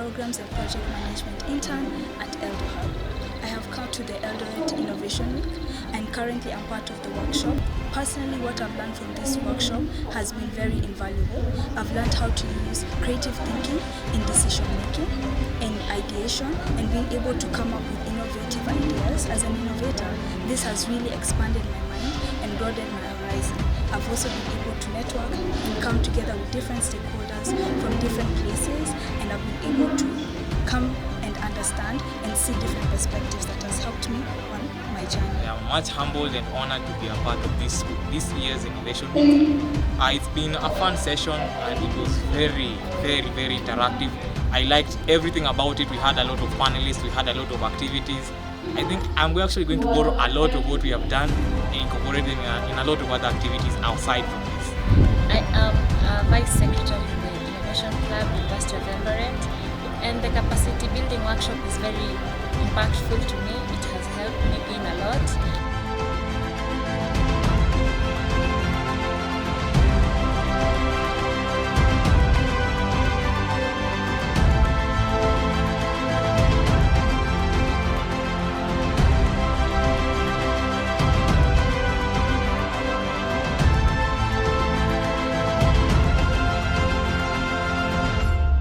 Programs and Project Management Intern at EldoHub. I have come to the Eldoret Innovation Week and currently I'm part of the workshop. Personally, what I've learned from this workshop has been very invaluable. I've learned how to use creative thinking in decision making, in ideation, and being able to come up with innovative ideas. As an innovator, this has really expanded my mind and broadened my horizon. I've also been able to network and come together with different stakeholders from different places, and I've been able to come and understand and see different perspectives that has helped me on my journey. I am much humbled and honored to be a part of this year's Innovation Week. It's been a fun session and it was very interactive. I liked everything about it. We had a lot of panelists, we had a lot of activities. I think we're actually going to borrow a lot of what we have done and incorporate them in a lot of other activities outside from this. I am a Vice Secretary of the Innovation Club, University of Eldoret, and the capacity building workshop is very impactful to me. It has helped me gain a lot.